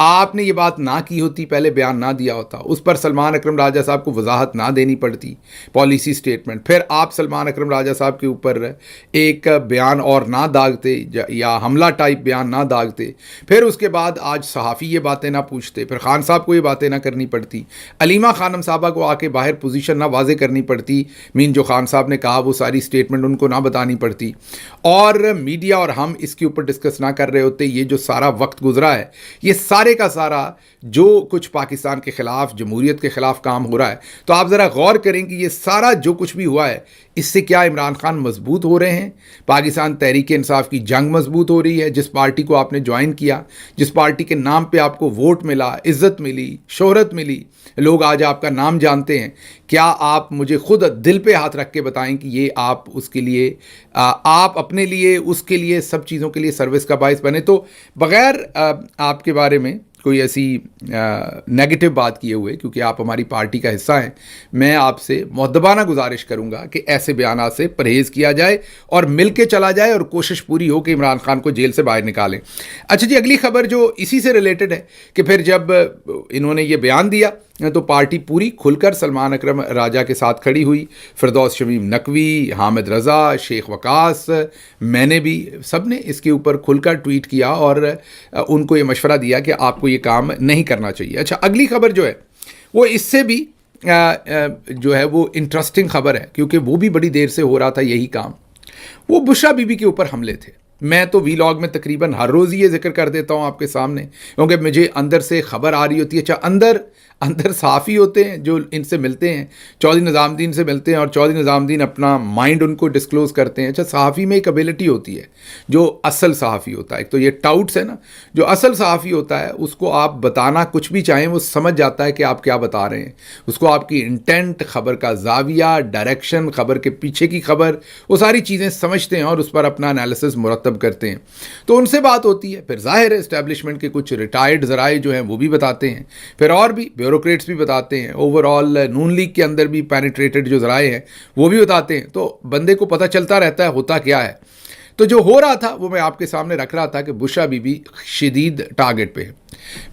آپ نے یہ بات نہ کی ہوتی, پہلے بیان نہ دیا ہوتا, اس پر سلمان اکرم راجہ صاحب کو وضاحت نہ دینی پڑتی, پالیسی سٹیٹمنٹ, پھر آپ سلمان اکرم راجہ صاحب کے اوپر ایک بیان اور نہ داغتے یا حملہ ٹائپ بیان نہ داغتے, پھر اس کے بعد آج صحافی یہ باتیں نہ پوچھتے, پھر خان صاحب کو یہ باتیں نہ کرنی پڑتی, علیمہ خانم صاحبہ کو آ کے باہر پوزیشن نہ واضح کرنی پڑتی, مین جو خان صاحب نے کہا وہ ساری سٹیٹمنٹ ان کو نہ بتانی پڑتی, اور میڈیا اور ہم اس کے اوپر ڈسکس نہ کر رہے ہوتے. یہ جو سارا وقت گزرا ہے, یہ سارے کا سارا جو کچھ پاکستان کے خلاف, جمہوریت کے خلاف کام ہو رہا ہے, تو آپ ذرا غور کریں کہ یہ سارا جو کچھ بھی ہوا ہے اس سے کیا عمران خان مضبوط ہو رہے ہیں, پاکستان تحریک انصاف کی جنگ مضبوط ہو رہی ہے, جس پارٹی کو آپ نے جوائن کیا, جس پارٹی کے نام پہ آپ کو ووٹ ملا, عزت ملی, شہرت ملی, لوگ آج آپ کا نام جانتے ہیں, کیا آپ مجھے خود دل پہ ہاتھ رکھ کے بتائیں کہ یہ آپ اس کے لیے, آپ اپنے لیے, اس کے لیے, سب چیزوں کے لیے سروس کا باعث بنے؟ تو بغیر آپ کے بارے میں کوئی ایسی نیگیٹو بات کیے ہوئے, کیونکہ آپ ہماری پارٹی کا حصہ ہیں, میں آپ سے مؤدبانہ گزارش کروں گا کہ ایسے بیانات سے پرہیز کیا جائے اور مل کے چلا جائے, اور کوشش پوری ہو کہ عمران خان کو جیل سے باہر نکالیں. اچھا جی, اگلی خبر جو اسی سے ریلیٹڈ ہے کہ پھر جب انہوں نے یہ بیان دیا تو پارٹی پوری کھل کر سلمان اکرم راجہ کے ساتھ کھڑی ہوئی, فردوس شمیم نقوی, حامد رضا, شیخ وقاص, میں نے بھی, سب نے اس کے اوپر کھل کر ٹویٹ کیا اور ان کو یہ مشورہ دیا کہ آپ کو یہ کام نہیں کرنا چاہیے. اچھا, اگلی خبر جو ہے وہ اس سے بھی جو ہے وہ انٹرسٹنگ خبر ہے, کیونکہ وہ بھی بڑی دیر سے ہو رہا تھا یہی کام. وہ بشرا بی بی کے اوپر حملے تھے. میں تو وی لاگ میں تقریباً ہر روز یہ ذکر کر دیتا ہوں آپ کے سامنے, کیونکہ مجھے اندر سے خبر آ رہی ہوتی ہے. اچھا, اندر صحافی ہوتے ہیں جو ان سے ملتے ہیں, چودھری نظام الدین سے ملتے ہیں, اور چودھری نظام الدین اپنا مائنڈ ان کو ڈسکلوز کرتے ہیں. اچھا, صحافی میں ایک ابیلٹی ہوتی ہے جو اصل صحافی ہوتا ہے, ایک تو یہ ٹاؤٹس ہے نا, جو اصل صحافی ہوتا ہے اس کو آپ بتانا کچھ بھی چاہیں وہ سمجھ جاتا ہے کہ آپ کیا بتا رہے ہیں, اس کو آپ کی انٹینٹ, خبر کا زاویہ, ڈائریکشن, خبر کے پیچھے کی خبر, وہ ساری چیزیں سمجھتے ہیں اور اس پر اپنا انالیسس مرتب کرتے ہیں. تو ان سے بات ہوتی ہے, پھر ظاہر ہے اسٹیبلشمنٹ کے کچھ ریٹائرڈ ذرائع جو ہیں وہ بھی بتاتے ہیں, پھر اور بھی بیوروکریٹس بھی بتاتے ہیں, اوور آل نون لیگ کے اندر بھی پینیٹریٹڈ جو ذرائع ہیں وہ بھی بتاتے ہیں. تو بندے کو پتہ چلتا رہتا ہے ہوتا کیا ہے. تو جو ہو رہا تھا وہ میں آپ کے سامنے رکھ رہا تھا کہ بشرا بی بی شدید ٹارگٹ پہ ہے.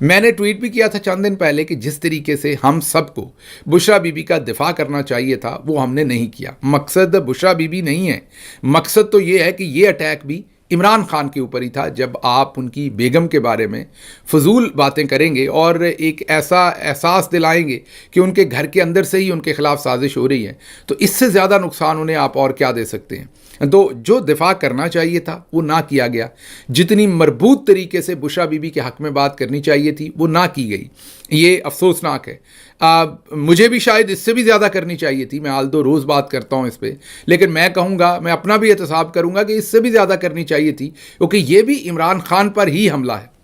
میں نے ٹویٹ بھی کیا تھا چند دن پہلے کہ جس طریقے سے ہم سب کو بشرا بی بی کا دفاع کرنا چاہیے تھا وہ ہم نے نہیں کیا. مقصد بشرا بی بی نہیں ہے, مقصد تو یہ ہے کہ یہ اٹیک بھی عمران خان کے اوپر ہی تھا. جب آپ ان کی بیگم کے بارے میں فضول باتیں کریں گے اور ایک ایسا احساس دلائیں گے کہ ان کے گھر کے اندر سے ہی ان کے خلاف سازش ہو رہی ہے, تو اس سے زیادہ نقصان انہیں آپ اور کیا دے سکتے ہیں. تو جو دفاع کرنا چاہیے تھا وہ نہ کیا گیا. جتنی مربوط طریقے سے بشرا بی بی کے حق میں بات کرنی چاہیے تھی وہ نہ کی گئی. یہ افسوسناک ہے. مجھے بھی شاید اس سے بھی زیادہ کرنی چاہیے تھی. میں آل دو روز بات کرتا ہوں اس پہ, لیکن میں کہوں گا, میں اپنا بھی احتساب کروں گا کہ اس سے بھی زیادہ کرنی چاہیے تھی, کیونکہ یہ بھی عمران خان پر ہی حملہ ہے.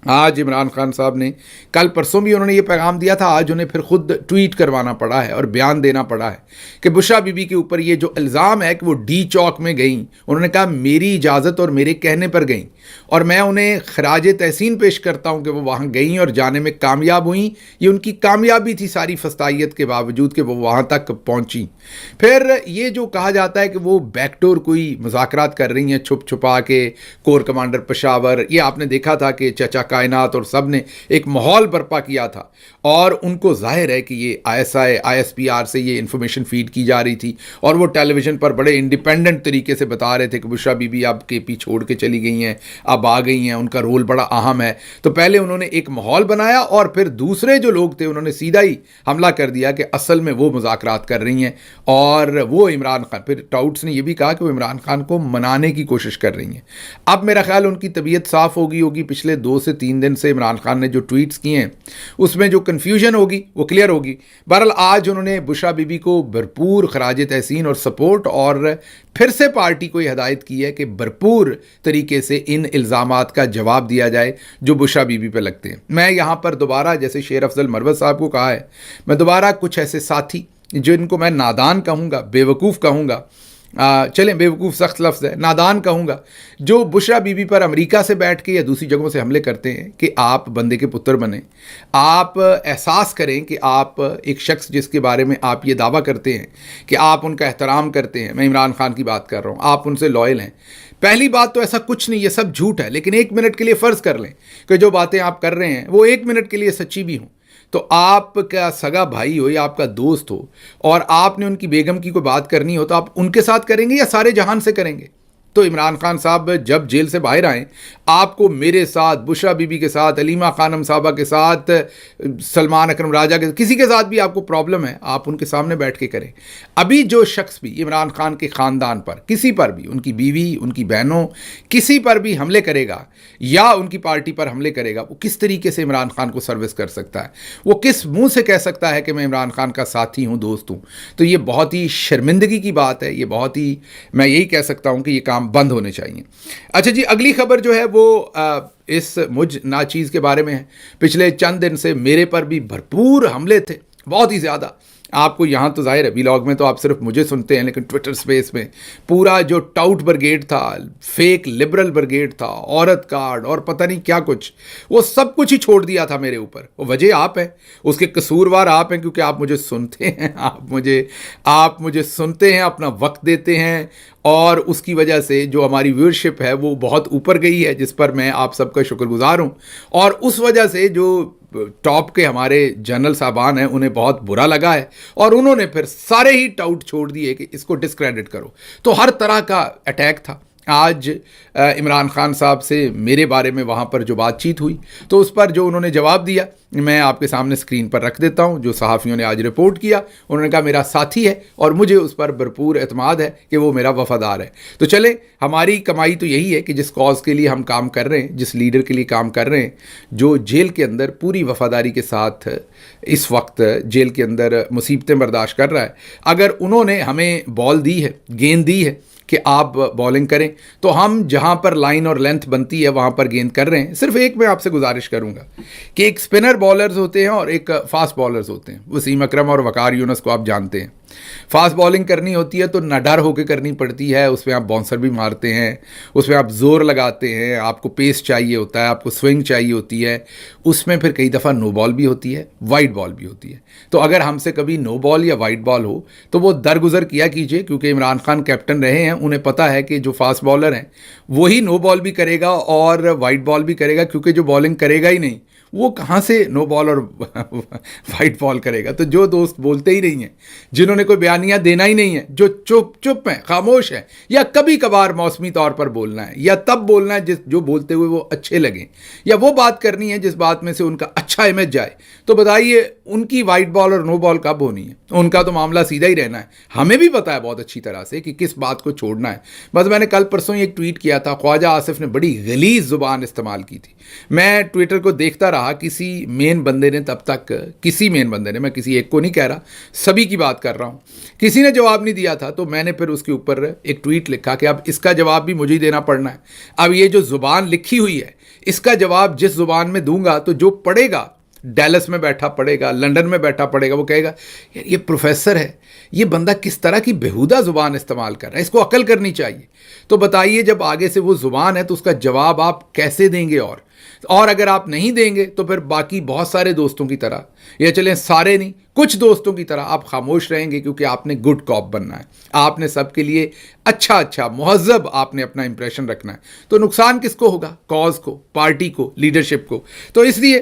آج عمران خان صاحب نے, کل پرسوں بھی انہوں نے یہ پیغام دیا تھا, آج انہیں پھر خود ٹویٹ کروانا پڑا ہے اور بیان دینا پڑا ہے کہ بشرا بی بی کے اوپر یہ جو الزام ہے کہ وہ ڈی چوک میں گئیں, انہوں نے کہا میری اجازت اور میرے کہنے پر گئیں, اور میں انہیں خراج تحسین پیش کرتا ہوں کہ وہ وہاں گئیں اور جانے میں کامیاب ہوئیں. یہ ان کی کامیابی تھی ساری فستائیت کے باوجود کہ وہ وہاں تک پہنچیں. پھر یہ جو کہا جاتا ہے کہ وہ بیک ڈور کوئی مذاکرات کر رہی ہیں چھپ چھپا کے, کور کمانڈر پشاور, یہ آپ نے دیکھا تھا کہ چچا کائنات اور سب نے ایک ماحول برپا کیا تھا, اور ان کو ظاہر ہے کہ یہ آئی ایس پی آر سے یہ انفارمیشن فیڈ کی جا رہی تھی, اور وہ ٹیلی ویژن پر بڑے انڈیپینڈنٹ طریقے سے بتا رہے تھے کہ بشرا بی بی اب کے پی چھوڑ کے چلی گئی ہیں, اب آ گئی ہیں, ان کا رول بڑا اہم ہے. تو پہلے انہوں نے ایک ماحول بنایا اور پھر دوسرے جو لوگ تھے انہوں نے سیدھا ہی حملہ کر دیا کہ اصل میں وہ مذاکرات کر رہی ہیں, اور وہ عمران خان, پھر ٹاؤٹس نے یہ بھی کہا کہ وہ عمران خان کو منانے کی کوشش کر رہی ہیں. اب میرا خیال ان کی طبیعت صاف ہوگی. پچھلے 2 سے 3 دن سے عمران خان نے جو ٹویٹس کیے ہیں اس میں جو کنفیوژن ہوگی وہ کلیئر ہوگی. بہرحال آج انہوں نے بشرا بی بی کو بھرپور خراج تحسین اور سپورٹ, اور پھر سے پارٹی کو یہ ہدایت کی ہے کہ بھرپور طریقے سے ان الزامات کا جواب دیا جائے جو بشرا بی بی پہ لگتے ہیں. میں یہاں پر دوبارہ, جیسے شیر افضل مروت صاحب کو کہا ہے, میں دوبارہ کچھ ایسے ساتھی جن کو میں نادان کہوں گا, بے وقوف کہوں گا, چلیں بیوقوف سخت لفظ ہے، نادان کہوں گا، جو بشرا بی بی پر امریکہ سے بیٹھ کے یا دوسری جگہوں سے حملے کرتے ہیں کہ آپ بندے کے پتر بنیں، آپ احساس کریں کہ آپ ایک شخص جس کے بارے میں آپ یہ دعویٰ کرتے ہیں کہ آپ ان کا احترام کرتے ہیں، میں عمران خان کی بات کر رہا ہوں، آپ ان سے لائل ہیں. پہلی بات تو ایسا کچھ نہیں، یہ سب جھوٹ ہے، لیکن 1 منٹ کے لیے فرض کر لیں کہ جو باتیں آپ کر رہے ہیں وہ 1 منٹ کے لیے سچی بھی ہوں، تو آپ کا سگا بھائی ہو یا آپ کا دوست ہو اور آپ نے ان کی بیگم کی کوئی بات کرنی ہو تو آپ ان کے ساتھ کریں گے یا سارے جہان سے کریں گے؟ تو عمران خان صاحب جب جیل سے باہر آئیں، آپ کو میرے ساتھ، بشرا بی بی کے ساتھ، علیمہ خانم صاحبہ کے ساتھ، سلمان اکرم راجہ کے، کسی کے ساتھ بھی آپ کو پرابلم ہے، آپ ان کے سامنے بیٹھ کے کریں. ابھی جو شخص بھی عمران خان کے خاندان پر، کسی پر بھی، ان کی بیوی، ان کی بہنوں، کسی پر بھی حملے کرے گا یا ان کی پارٹی پر حملے کرے گا، وہ کس طریقے سے عمران خان کو سروس کر سکتا ہے؟ وہ کس منہ سے کہہ سکتا ہے کہ میں عمران خان کا ساتھی ہوں، دوست ہوں؟ تو یہ بہت ہی شرمندگی کی بات ہے، یہ بہت ہی، میں یہی کہہ سکتا ہوں کہ یہ کام بند ہونے چاہیے. اچھا جی، اگلی خبر جو ہے وہ اس مجھ ناچیز کے بارے میں ہے. پچھلے چند دن سے میرے پر بھی بھرپور حملے تھے، بہت ہی زیادہ. آپ کو یہاں تو ظاہر ہے ویلاگ میں تو آپ صرف مجھے سنتے ہیں، لیکن ٹویٹر سپیس میں پورا جو ٹاؤٹ برگیڈ تھا، فیک لبرل برگیڈ تھا، عورت کارڈ اور پتہ نہیں کیا کچھ، وہ سب کچھ ہی چھوڑ دیا تھا میرے اوپر. وہ وجہ آپ ہیں، اس کے قصوروار آپ ہیں، کیونکہ آپ مجھے سنتے ہیں، آپ مجھے سنتے ہیں، اپنا وقت دیتے ہیں، اور اس کی وجہ سے جو ہماری ویورشپ ہے وہ بہت اوپر گئی ہے، جس پر میں آپ سب کا شکر گزار ہوں. اور اس وجہ سے جو ٹاپ کے ہمارے جنرل صاحبان ہیں انہیں بہت برا لگا ہے، اور انہوں نے پھر سارے ہی ٹاؤٹ چھوڑ دیے کہ اس کو ڈسکریڈٹ کرو. تو ہر طرح کا اٹیک تھا. آج عمران خان صاحب سے میرے بارے میں وہاں پر جو بات چیت ہوئی، تو اس پر جو انہوں نے جواب دیا میں آپ کے سامنے اسکرین پر رکھ دیتا ہوں. جو صحافیوں نے آج رپورٹ کیا، انہوں نے کہا میرا ساتھی ہے اور مجھے اس پر بھرپور اعتماد ہے کہ وہ میرا وفادار ہے. تو چلیں، ہماری کمائی تو یہی ہے کہ جس کاز کے لیے ہم کام کر رہے ہیں، جس لیڈر کے لیے کام کر رہے ہیں، جو جیل کے اندر پوری وفاداری کے ساتھ اس وقت جیل کے اندر مصیبتیں برداشت کر رہا ہے، اگر انہوں نے ہمیں بال دی ہے، گیند دی ہے کہ آپ بالنگ کریں، تو ہم جہاں پر لائن اور لینتھ بنتی ہے وہاں پر گیند کر رہے ہیں. صرف ایک میں آپ سے گزارش کروں گا کہ ایک سپنر بالرز ہوتے ہیں اور ایک فاسٹ بالرز ہوتے ہیں. وسیم اکرم اور وقار یونس کو آپ جانتے ہیں. فاسٹ بالنگ کرنی ہوتی ہے تو نہ ڈر ہو کے کرنی پڑتی ہے، اس میں آپ باؤنسر بھی مارتے ہیں، اس میں آپ زور لگاتے ہیں، آپ کو پیس چاہیے ہوتا ہے، آپ کو سوئنگ چاہیے ہوتی ہے، اس میں پھر کئی دفعہ نو بال بھی ہوتی ہے، وائٹ بال بھی ہوتی ہے. تو اگر ہم سے کبھی نو بال یا وائٹ بال ہو تو وہ درگزر کیا کیجئے، کیونکہ عمران خان کیپٹن رہے ہیں، انہیں پتہ ہے کہ جو فاسٹ بالر ہیں وہی نو بال بھی کرے گا اور وائٹ بال بھی کرے گا، کیونکہ جو بالنگ کرے گا ہی نہیں وہ کہاں سے نو بال اور وائٹ بال کرے گا. تو جو دوست بولتے ہی نہیں ہیں، جنہوں نے کوئی بیانیہ دینا ہی نہیں ہے، جو چپ ہیں، خاموش ہیں، یا کبھی کبھار موسمی طور پر بولنا ہے، یا تب بولنا ہے جو بولتے ہوئے وہ اچھے لگیں، یا وہ بات کرنی ہے جس بات میں سے ان کا اچھا امیج جائے، تو بتائیے ان کی وائٹ بال اور نو بال کب ہونی ہے؟ ان کا تو معاملہ سیدھا ہی رہنا ہے. ہمیں بھی پتا ہے بہت اچھی طرح سے کہ کس بات کو چھوڑنا ہے. بس میں نے کل پرسوں ایک ٹویٹ کیا تھا، خواجہ آصف نے بڑی غلیظ زبان استعمال کی تھی. میں ٹویٹر کو دیکھتا رہا، کسی مین بندے نے تب تک، کسی مین بندے نے، میں کسی ایک کو نہیں کہہ رہا، سبھی کی بات کر رہا ہوں، کسی نے جواب نہیں دیا تھا. تو میں نے پھر اس کے اوپر ایک ٹویٹ لکھا کہ اب اس کا جواب بھی مجھے ہی دینا پڑنا ہے. اب یہ جو زبان لکھی ہوئی ہے، اس کا جواب جس زبان میں دوں گا تو جو پڑھے گا، ڈیلس میں بیٹھا پڑھے گا، لندن میں بیٹھا پڑھے گا، وہ کہے گا یار یہ پروفیسر ہے، یہ بندہ کس طرح کی بےہودہ زبان استعمال کر رہا ہے، اس کو عقل کرنی چاہیے. تو بتائیے جب آگے سے وہ زبان ہے تو اس کا جواب آپ کیسے دیں گے؟ اور اگر آپ نہیں دیں گے تو پھر باقی بہت سارے دوستوں کی طرح، یا چلیں سارے نہیں، کچھ دوستوں کی طرح آپ خاموش رہیں گے، کیونکہ آپ نے گڈ کاپ بننا ہے. آپ نے سب کے لیے اچھا مہذب آپ نے اپنا امپریشن رکھنا ہے. تو نقصان کس کو ہوگا؟ کاز کو، پارٹی کو، لیڈرشپ کو. تو اس لیے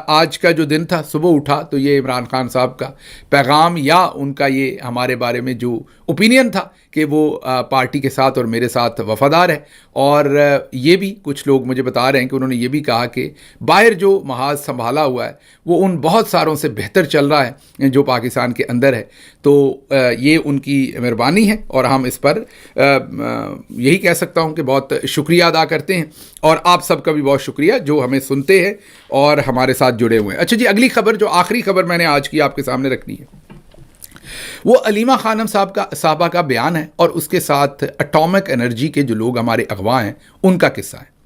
آج کا جو دن تھا، صبح اٹھا تو یہ عمران خان صاحب کا پیغام یا ان کا یہ ہمارے بارے میں جو اوپینین تھا کہ وہ پارٹی کے ساتھ اور میرے ساتھ وفادار ہے. اور یہ بھی کچھ لوگ مجھے بتا رہے ہیں کہ انہوں نے یہ بھی کہا کہ باہر جو محاذ سنبھالا ہوا ہے وہ ان بہت ساروں سے بہتر چل رہا ہے جو پاکستان کے اندر ہے. تو یہ ان کی مہربانی ہے اور ہم اس پر یہی کہہ سکتا ہوں کہ بہت شکریہ ادا کرتے ہیں. اور آپ سب کا بھی بہت شکریہ جو ہمیں سنتے ہیں اور ہمارے ساتھ جڑے ہوئے ہیں. اچھا جی، اگلی خبر جو آخری خبر میں نے آج کی آپ کے سامنے رکھنی ہے، وہ علیمہ خانم صاحبہ کا بیان ہے اور اس کے ساتھ اٹامک انرجی کے جو لوگ ہمارے اغوا ہیں ان کا قصہ ہے.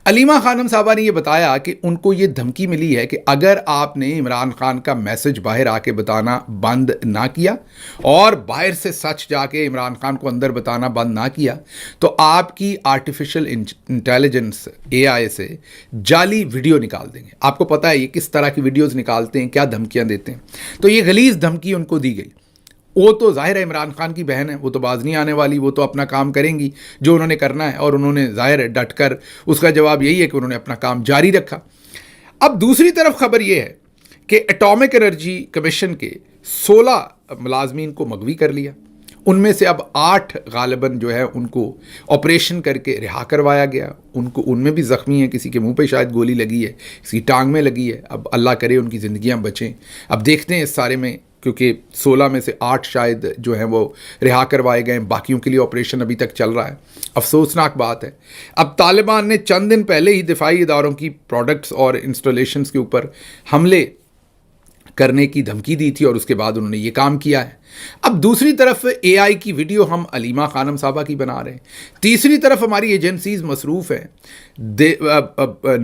علیمہ خانم صاحبہ نے یہ بتایا کہ ان کو یہ دھمکی ملی ہے کہ اگر آپ نے عمران خان کا میسج باہر آ کے بتانا بند نہ کیا اور باہر سے سچ جا کے عمران خان کو اندر بتانا بند نہ کیا تو آپ کی آرٹیفیشل انٹیلیجنس AI سے جعلی ویڈیو نکال دیں گے. آپ کو پتہ ہے یہ کس طرح کی ویڈیوز نکالتے ہیں, کیا دھمکیاں دیتے ہیں. تو یہ غلیظ دھمکی ان کو دی گئی. وہ تو ظاہر ہے عمران خان کی بہن ہے, وہ تو باز نہیں آنے والی, وہ تو اپنا کام کریں گی جو انہوں نے کرنا ہے, اور انہوں نے ظاہر ہے ڈٹ کر, اس کا جواب یہی ہے کہ انہوں نے اپنا کام جاری رکھا. اب دوسری طرف خبر یہ ہے کہ اٹامک انرجی کمیشن کے 16 ملازمین کو مغوی کر لیا. ان میں سے اب 8 غالباً جو ہے ان کو آپریشن کر کے رہا کروایا گیا. ان میں بھی زخمی ہیں, کسی کے منہ پہ شاید گولی لگی ہے, کسی ٹانگ میں لگی ہے. اب اللہ کرے ان کی زندگیاں بچیں. اب دیکھتے ہیں اس سارے میں, کیونکہ 16 میں سے 8 شاید جو ہیں وہ رہا کروائے گئے ہیں, باقیوں کے لیے آپریشن ابھی تک چل رہا ہے. افسوسناک بات ہے. اب طالبان نے چند دن پہلے ہی دفاعی اداروں کی پروڈکٹس اور انسٹالیشنز کے اوپر حملے کرنے کی دھمکی دی تھی, اور اس کے بعد انہوں نے یہ کام کیا ہے. اب دوسری طرف AI کی ویڈیو ہم علیمہ خانم صاحبہ کی بنا رہے ہیں. تیسری طرف ہماری ایجنسیز مصروف ہیں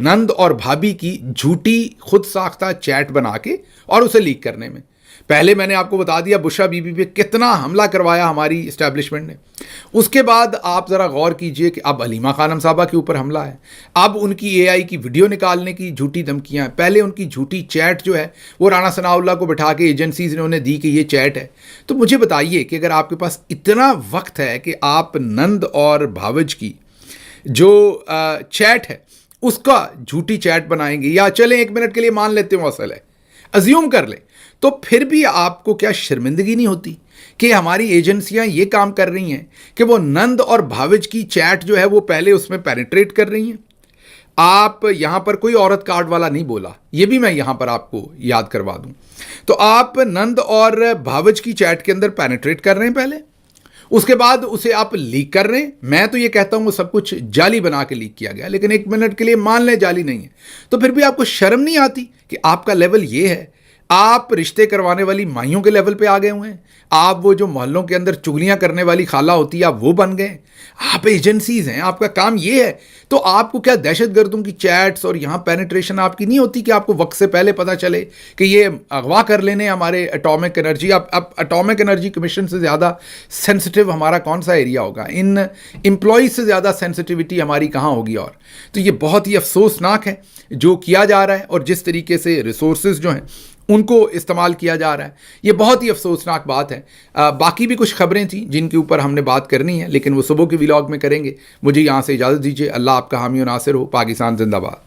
نند اور بھابھی کی جھوٹی خود ساختہ چیٹ بنا کے اور اسے لیک کرنے میں. پہلے میں نے آپ کو بتا دیا بشرا بی بی پہ کتنا حملہ کروایا ہماری اسٹیبلشمنٹ نے. اس کے بعد آپ ذرا غور کیجئے کہ اب علیمہ خانم صاحبہ کے اوپر حملہ ہے. اب ان کی AI کی ویڈیو نکالنے کی جھوٹی دھمکیاں ہیں. پہلے ان کی جھوٹی چیٹ جو ہے وہ رانا ثناء اللہ کو بٹھا کے ایجنسیز نے انہیں دی کہ یہ چیٹ ہے. تو مجھے بتائیے کہ اگر آپ کے پاس اتنا وقت ہے کہ آپ نند اور بھاوج کی جو چیٹ ہے اس کا جھوٹی چیٹ بنائیں گے, یا چلیں 1 منٹ کے لیے مان لیتے ہوں اصل ہے, ازیوم کر لیں, تو پھر بھی آپ کو کیا شرمندگی نہیں ہوتی کہ ہماری ایجنسیاں یہ کام کر رہی ہیں کہ وہ نند اور بھاوج کی چیٹ جو ہے وہ پہلے اس میں پینیٹریٹ کر رہی ہیں. آپ یہاں پر کوئی عورت کارڈ والا نہیں بولا, یہ بھی میں یہاں پر آپ کو یاد کروا دوں. تو آپ نند اور بھاوج کی چیٹ کے اندر پینیٹریٹ کر رہے ہیں پہلے, اس کے بعد اسے آپ لیک کر رہے ہیں. میں تو یہ کہتا ہوں وہ سب کچھ جعلی بنا کے لیک کیا گیا, لیکن 1 منٹ کے لیے مان لیں جعلی نہیں ہے. تو پھر بھی آپ کو شرم نہیں آتی کہ آپ کا لیول یہ ہے؟ آپ رشتے کروانے والی مائیوں کے لیول پہ آ گئے ہوئے ہیں. آپ وہ جو محلوں کے اندر چگلیاں کرنے والی خالہ ہوتی ہے آپ وہ بن گئے. آپ ایجنسیز ہیں, آپ کا کام یہ ہے. تو آپ کو کیا دہشت گردوں کی چیٹس اور یہاں پینیٹریشن آپ کی نہیں ہوتی کہ آپ کو وقت سے پہلے پتہ چلے کہ یہ اغوا کر لینے ہمارے اٹامک انرجی. اب اٹامک انرجی کمیشن سے زیادہ سینسٹیو ہمارا کون سا ایریا ہوگا؟ ان امپلائیز سے زیادہ سینسٹیوٹی ہماری کہاں ہوگی؟ اور تو یہ بہت ہی افسوسناک ہے جو کیا جا رہا ہے, اور جس طریقے سے ریسورسز جو ہیں ان کو استعمال کیا جا رہا ہے. یہ بہت ہی افسوسناک بات ہے. باقی بھی کچھ خبریں تھیں جن کے اوپر ہم نے بات کرنی ہے, لیکن وہ صبح کے ولاگ میں کریں گے. مجھے یہاں سے اجازت دیجیے. اللہ آپ کا حامی و ناصر ہو. پاکستان زندہ باد.